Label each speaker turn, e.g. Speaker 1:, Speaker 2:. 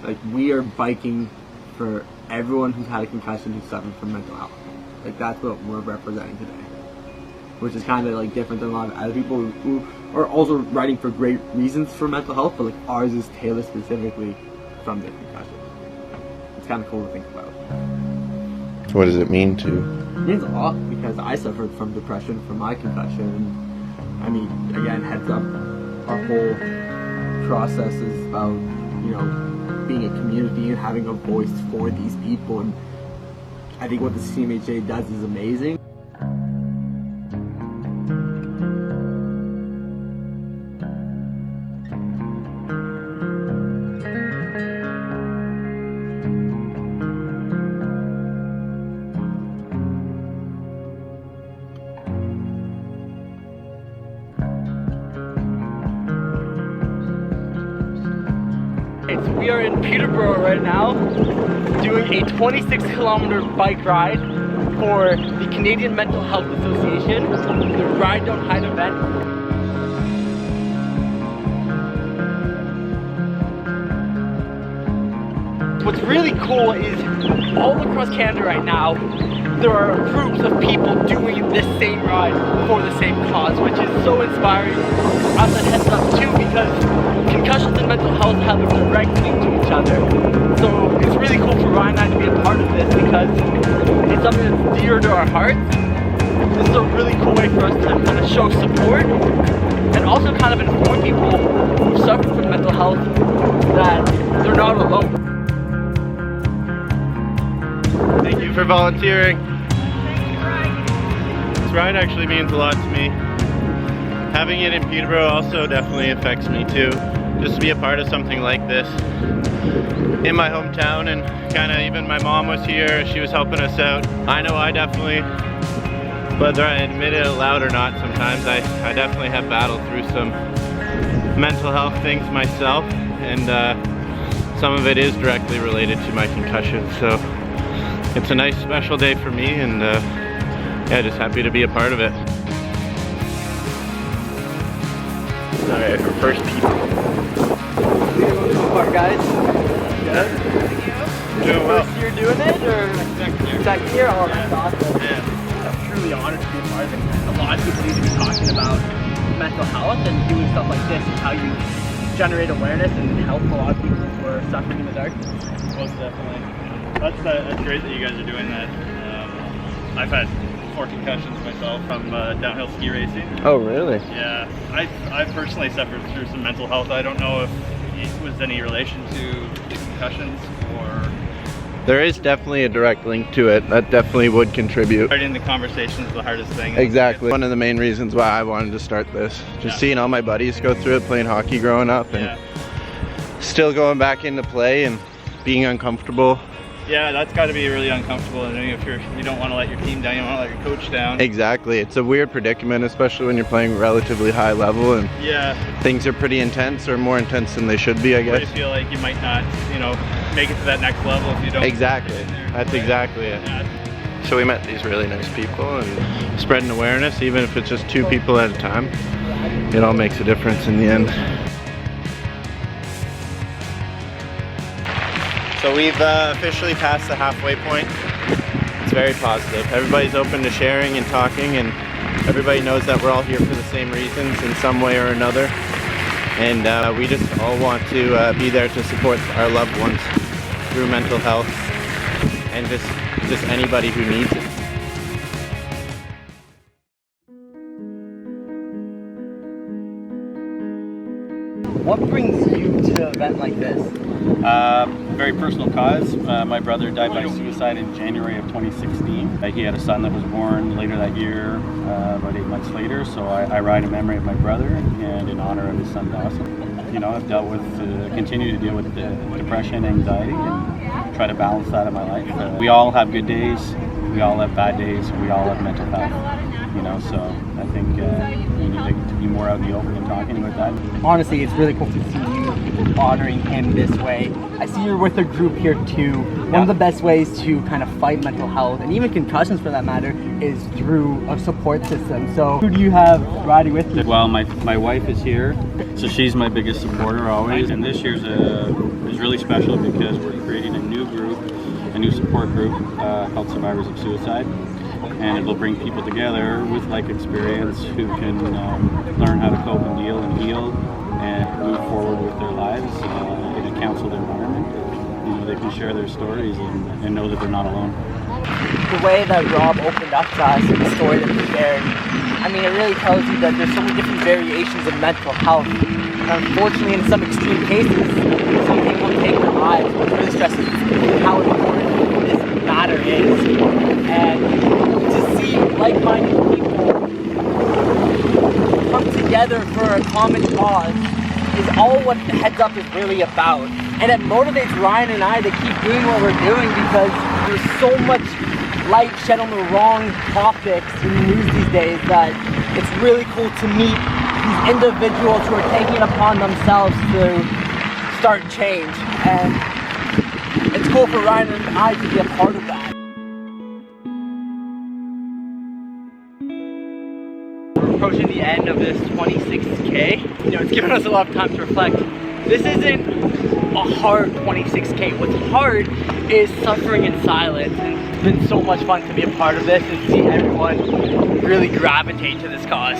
Speaker 1: Like, we are biking for everyone who's had a concussion who's suffering from mental health. Like, that's what we're representing today, which is kind of like different than a lot of other people who are also riding for great reasons for mental health, but like ours is tailored specifically from their concussion. It's kind of cool to think about.
Speaker 2: What does it mean to?
Speaker 1: It means a lot because I suffered from depression from my concussion. I mean, again, heads up, our whole process is about, you know, being a community and having a voice for these people, and I think what the CMHA does is amazing.
Speaker 3: So we are in Peterborough right now, doing a 26-kilometer bike ride for the Canadian Mental Health Association, the Ride Don't Hide event. What's really cool is all across Canada right now, there are groups of people doing this same ride for the same cause, which is so inspiring for us at HEADSUP too, because concussions and mental health have a direct link to each other. So it's really cool for Ryan and I to be a part of this because it's something that's dear to our hearts. This is a really cool way for us to kind of show support and also kind of inform people who suffer from mental health that they're not alone.
Speaker 2: Thank you for volunteering. This ride actually means a lot to me. Having it in Peterborough also definitely affects me too. Just to be a part of something like this in my hometown, and kind of even my mom was here, she was helping us out. I know I definitely, whether I admit it loud or not, sometimes I definitely have battled through some mental health things myself, and some of it is directly related to my concussion. So it's a nice special day for me, and yeah, just happy to be a part of it. Alright, our first people.
Speaker 3: How are guys?
Speaker 2: Good? Doing well.
Speaker 3: First year doing it, or second year? Oh, that's awesome.
Speaker 2: Yeah.
Speaker 3: I'm truly honored to be a part of it. A lot of people need to be talking about mental health, and doing stuff like this is how you generate awareness and help a lot of people who are suffering in the dark.
Speaker 4: Most definitely. That's great that you guys are doing that. I've had 4 concussions myself from downhill ski racing.
Speaker 2: Oh, really?
Speaker 4: Yeah, I personally suffered through some mental health. I don't know if it was any relation to the concussions or...
Speaker 2: There is definitely a direct link to it. That definitely would contribute.
Speaker 4: Starting the conversation is the hardest thing.
Speaker 2: Exactly. One of the main reasons why I wanted to start this. Just seeing all my buddies go through it, playing hockey growing up, and still going back into play and being uncomfortable.
Speaker 4: Yeah, that's got to be really uncomfortable. And if you don't want to let your team down, you don't want to let your coach down.
Speaker 2: Exactly. It's a weird predicament, especially when you're playing relatively high level and things are pretty intense, or more intense than they should be, I guess.
Speaker 4: Or you feel like you might not, make it to that next level if you don't.
Speaker 2: Exactly. That's exactly it.
Speaker 4: Yeah.
Speaker 2: So we met these really nice people, and spreading awareness, even if it's just 2 people at a time, it all makes a difference in the end. So we've officially passed the halfway point. It's very positive. Everybody's open to sharing and talking, and everybody knows that we're all here for the same reasons in some way or another. And we just all want to be there to support our loved ones through mental health, and just anybody who needs it.
Speaker 3: What brings you to an event like this?
Speaker 5: Very personal cause. My brother died by suicide in January of 2016. He had a son that was born later that year, about 8 months later. So I ride in memory of my brother and in honor of his son Dawson. I've dealt with, continue to deal with depression, anxiety, and try to balance that in my life. We all have good days. We all have bad days. We all have mental health. So I think we need to be more out in the open and talking about that.
Speaker 3: Honestly, it's really cool to see you honoring him this way. I see you're with a group here too. One of the best ways to kind of fight mental health, and even concussions for that matter, is through a support system. So who do you have riding with you?
Speaker 5: Well, my wife is here, so she's my biggest supporter always. And this year's is really special because we're creating a new group, a new support group called Survivors of Suicide, and it will bring people together with life experience who can learn how to cope and deal and heal and move forward with their lives in a counseled environment. You know, they can share their stories and know that they're not alone.
Speaker 3: The way that Rob opened up to us and the story that he shared, I mean, it really tells you that there's so many different variations of mental health. Unfortunately, in some extreme cases, some people take their lives. What really stresses how important this matter is. And to see like-minded people come together for a common cause is all what the Heads Up is really about. And it motivates Ryan and I to keep doing what we're doing because there's so much light shed on the wrong topics in the news these days that it's really cool to meet these individuals who are taking it upon themselves to start change. And it's cool for Ryan and I to be a part of that. We're approaching the end of this 26K. You know, it's given us a lot of time to reflect. This isn't a hard 26K. What's hard is suffering in silence. And it's been so much fun to be a part of this and see everyone really gravitate to this cause.